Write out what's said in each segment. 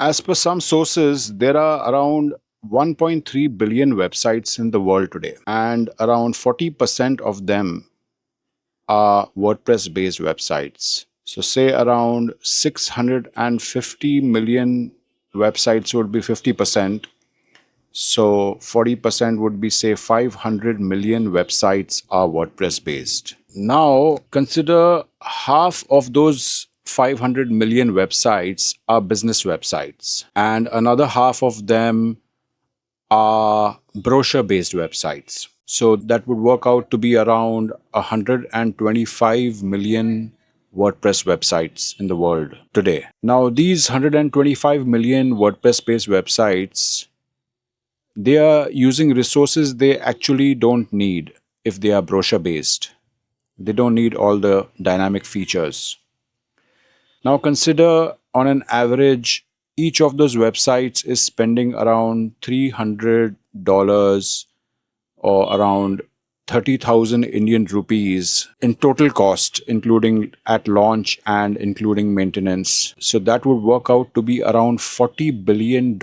As per some sources, there are around 1.3 billion websites in the world today, and around 40% of them are WordPress based websites. So, say around 650 million websites would be 50%. So 40% would be, say, 500 million websites are WordPress based. Now consider half of those 500 million websites are business websites, and another half of them are brochure based websites. So that would work out to be around 125 million WordPress websites in the world today. Now, these 125 million WordPress based websites, they are using resources they actually don't need if they are brochure based. They don't need all the dynamic features. Now consider on an average, each of those websites is spending around $300 or around 30,000 Indian rupees in total cost, including at launch and including maintenance. So that would work out to be around $40 billion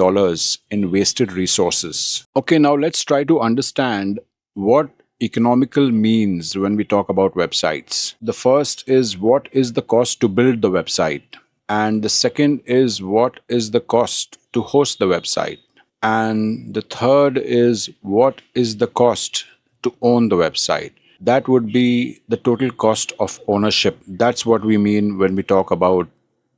in wasted resources. Okay, now let's try to understand what economical means when we talk about websites. The first is, what is the cost to build the website? And the second is, what is the cost to host the website? And the third is, what is the cost to own the website? That would be the total cost of ownership. That's what we mean when we talk about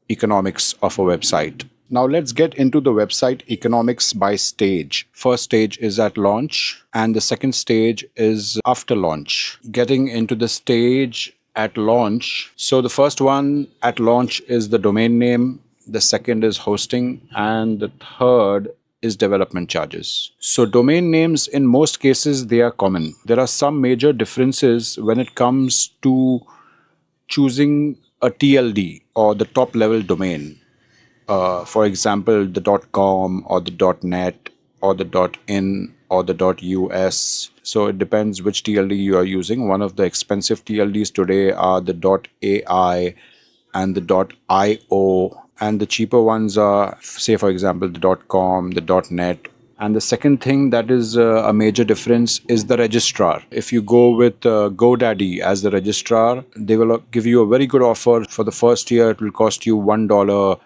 economics of a website. Now let's get into the website economics by stage. First stage is at launch, and the second stage is after launch. Getting into the stage at launch. So the first one at launch is the domain name, the second is hosting, and the third is development charges. So domain names, in most cases, they are common. There are some major differences when it comes to choosing a TLD or the top level domain. For example, the .com or the .net or the .in or the .us. So it depends which TLD you are using. One of the expensive TLDs today are the .ai and the .io, and the cheaper ones are, say for example, the .com, the .net. And the second thing that is a major difference is the registrar. If you go with GoDaddy as the registrar, they will give you a very good offer. For the first year, it will cost you $1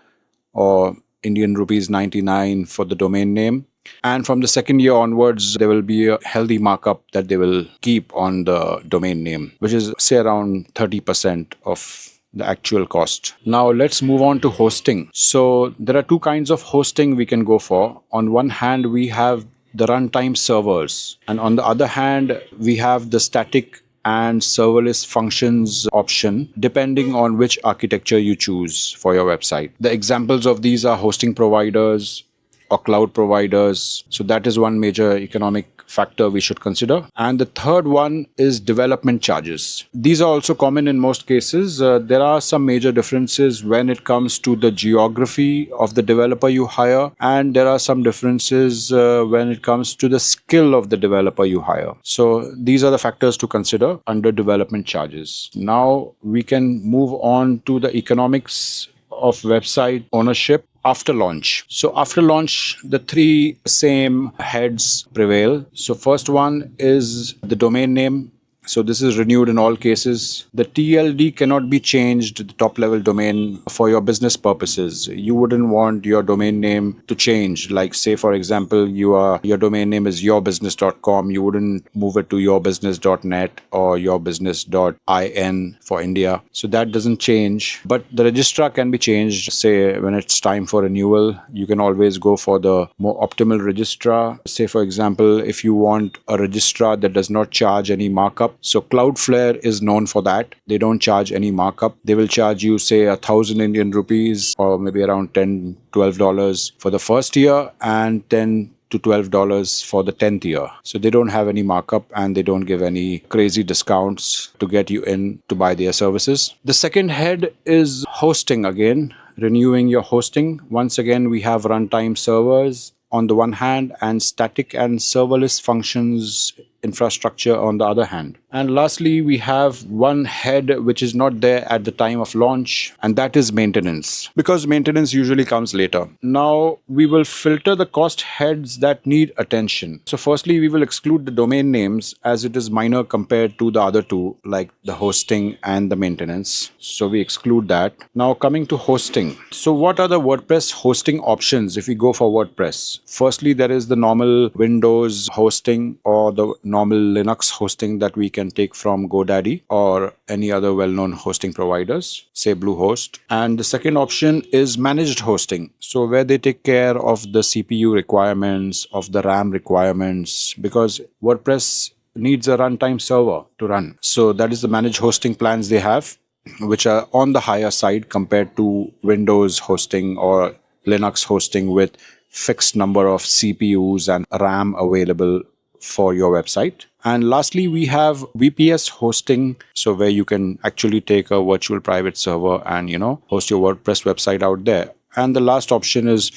or Indian rupees 99 for the domain name. And from the second year onwards, there will be a healthy markup that they will keep on the domain name, which is, say, around 30% of the actual cost. Now let's move on to hosting. So there are two kinds of hosting we can go for. On one hand, we have the runtime servers, and on the other hand, we have the static and serverless functions option, depending on which architecture you choose for your website. The examples of these are hosting providers or cloud providers. So that is one major economic factor we should consider. And the third one is development charges. These are also common in most cases. There are some major differences when it comes to the geography of the developer you hire, and there are some differences when it comes to the skill of the developer you hire. So these are the factors to consider under development charges. Now we can move on to the economics of website ownership after launch. So after launch, the three same heads prevail. So first one is the domain name. So this is renewed in all cases. The TLD cannot be changed, the top level domain, for your business purposes. You wouldn't want your domain name to change. Like, say for example, your domain name is yourbusiness.com. You wouldn't move it to yourbusiness.net or yourbusiness.in for India. So that doesn't change. But the registrar can be changed. Say when it's time for renewal, you can always go for the more optimal registrar. Say for example, if you want a registrar that does not charge any markup. So Cloudflare is known for that. They don't charge any markup. They will charge you, say, 1,000 Indian rupees or maybe around $10, $12 for the first year, and $10 to $12 for the 10th year. So they don't have any markup, and they don't give any crazy discounts to get you in to buy their services. The second head is hosting again, renewing your hosting. Once again, we have runtime servers on the one hand and static and serverless functions infrastructure on the other hand. And lastly, we have one head which is not there at the time of launch, and that is maintenance, because maintenance usually comes later. Now, we will filter the cost heads that need attention. So firstly, we will exclude the domain names as it is minor compared to the other two, like the hosting and the maintenance. So we exclude that. Now coming to hosting. So what are the WordPress hosting options if we go for WordPress? Firstly, there is the normal Windows hosting or the normal Linux hosting that we can take from GoDaddy or any other well-known hosting providers, say Bluehost. And the second option is managed hosting. So where they take care of the CPU requirements, of the RAM requirements, because WordPress needs a runtime server to run. So that is the managed hosting plans they have, which are on the higher side compared to Windows hosting or Linux hosting with fixed number of CPUs and RAM available for your website. And lastly, we have VPS hosting, so where you can actually take a virtual private server and, host your WordPress website out there. And the last option is,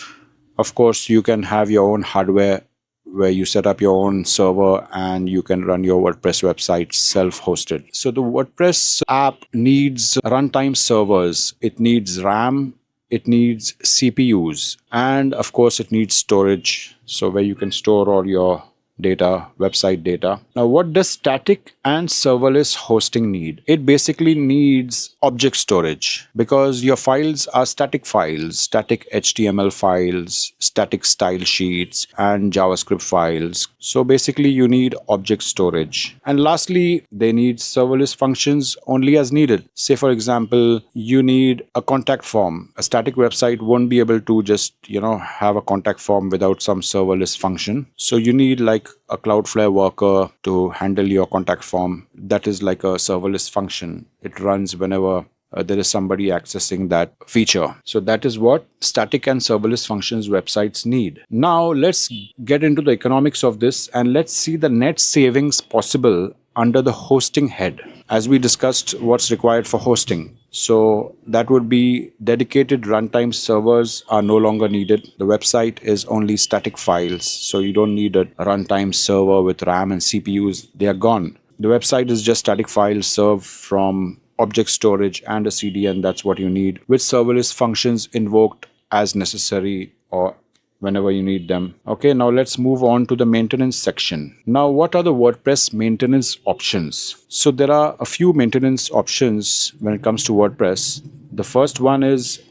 of course, you can have your own hardware where you set up your own server and you can run your WordPress website self-hosted. So the WordPress app needs runtime servers, it needs RAM, it needs CPUs, and of course it needs storage, so where you can store all your data, website data. Now, what does static and serverless hosting need? It basically needs object storage, because your files are static files, static HTML files, static style sheets, and JavaScript files. So basically you need object storage. And lastly, they need serverless functions only as needed. Say for example, you need a contact form. A static website won't be able to just, have a contact form without some serverless function. So you need like a Cloudflare worker to handle your contact form. That is like a serverless function. It runs whenever there is somebody accessing that feature. So that is what static and serverless functions websites need. Now let's get into the economics of this and let's see the net savings possible under the hosting head. As we discussed what's required for hosting. So that would be dedicated runtime servers are no longer needed. The website is only static files. So you don't need a runtime server with RAM and CPUs. They are gone. The website is just static files served from object storage and a CDN. That's what you need, with serverless functions invoked as necessary or whenever you need them. Okay, now let's move on to the maintenance section. Now, what are the WordPress maintenance options? So there are a few maintenance options when it comes to WordPress. The first one is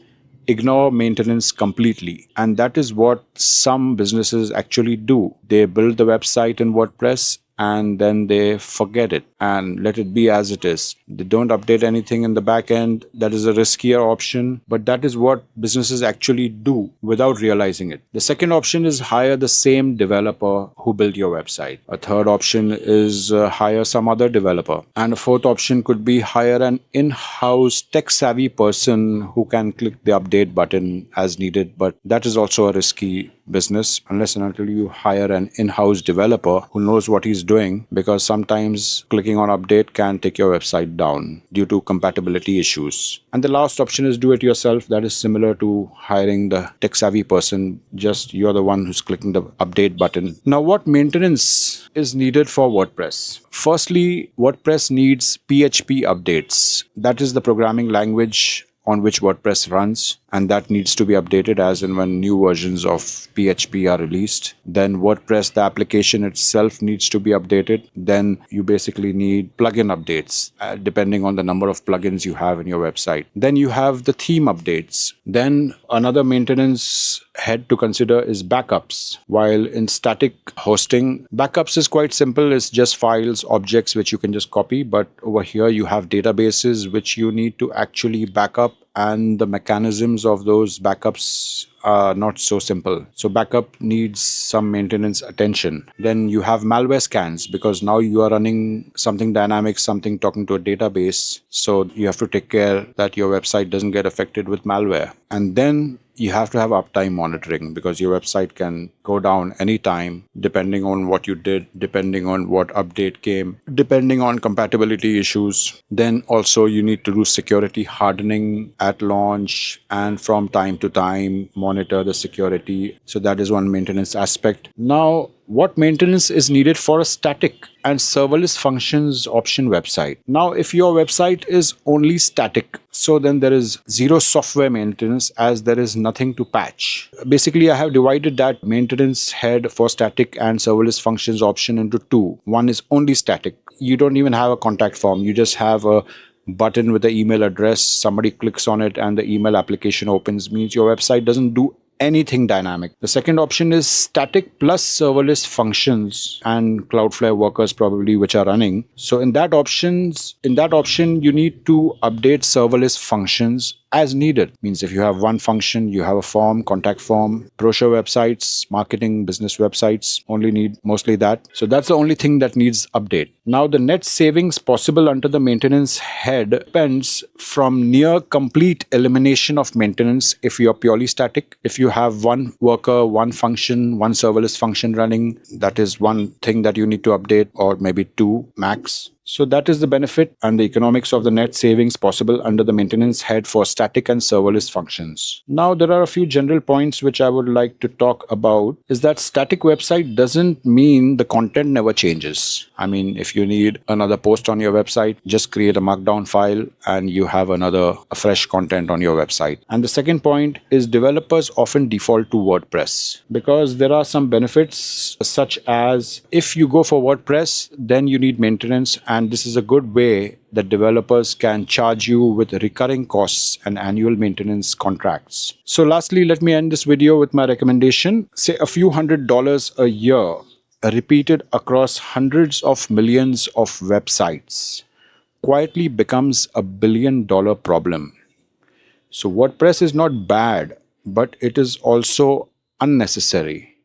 ignore maintenance completely. And that is what some businesses actually do. They build the website in WordPress and then they forget it and let it be as it is. They don't update anything in the back end. That is a riskier option, but that is what businesses actually do without realizing it. The second option is hire the same developer who built your website. A third option is hire some other developer. And a fourth option could be hire an in-house tech-savvy person who can click the update button as needed, but that is also a risky business unless and until you hire an in-house developer who knows what he's doing, because sometimes clicking on update can take your website down due to compatibility issues. And the last option is do it yourself. That is similar to hiring the tech savvy person, just you're the one who's clicking the update button. Now, what maintenance is needed for WordPress? Firstly, WordPress needs PHP updates. That is the programming language on which WordPress runs, and that needs to be updated as and when new versions of PHP are released. Then WordPress, the application itself, needs to be updated. Then you basically need plugin updates, depending on the number of plugins you have in your website. Then you have the theme updates. Then another maintenance head to consider is backups. While in static hosting, backups is quite simple. It's just files, objects, which you can just copy. But over here, you have databases which you need to actually back up, and the mechanisms of those backups are not so simple. So backup needs some maintenance attention. Then you have malware scans, because now you are running something dynamic, something talking to a database. So you have to take care that your website doesn't get affected with malware. And then you have to have uptime monitoring, because your website can go down anytime depending on what you did, depending on what update came, depending on compatibility issues. Then also you need to do security hardening at launch and from time to time monitor the security. So that is one maintenance aspect. Now, what maintenance is needed for a static and serverless functions option website. Now, if your website is only static, so then there is zero software maintenance as there is nothing to patch. Basically, I have divided that maintenance head for static and serverless functions option into two. One is only static. You don't even have a contact form. You just have a button with the email address. Somebody clicks on it and the email application opens. Means your website doesn't do anything dynamic. The second option is static plus serverless functions and Cloudflare workers probably which are running. So in that option, you need to update serverless functions as needed. Means if you have one function, you have a form, contact form, brochure websites, marketing, business websites, only need mostly that. So that's the only thing that needs update. Now the net savings possible under the maintenance head depends from near complete elimination of maintenance if you're purely static. If you have one worker, one function, one serverless function running, that is one thing that you need to update, or maybe two max. So that is the benefit and the economics of the net savings possible under the maintenance head for static and serverless functions. Now there are a few general points which I would like to talk about. Is that static website doesn't mean the content never changes. I mean, if you need another post on your website, just create a markdown file and you have another fresh content on your website. And the second point is developers often default to WordPress because there are some benefits such as if you go for WordPress, then you need maintenance. And this is a good way that developers can charge you with recurring costs and annual maintenance contracts. So lastly, let me end this video with my recommendation. Say a few $100s a year repeated across hundreds of millions of websites quietly becomes $1 billion problem. So WordPress is not bad, but it is also unnecessary.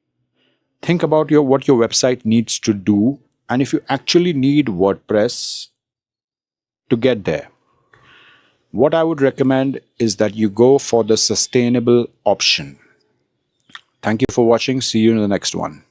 Think about what your website needs to do, and if you actually need WordPress to get there. What I would recommend is that you go for the sustainable option. Thank you for watching. See you in the next one.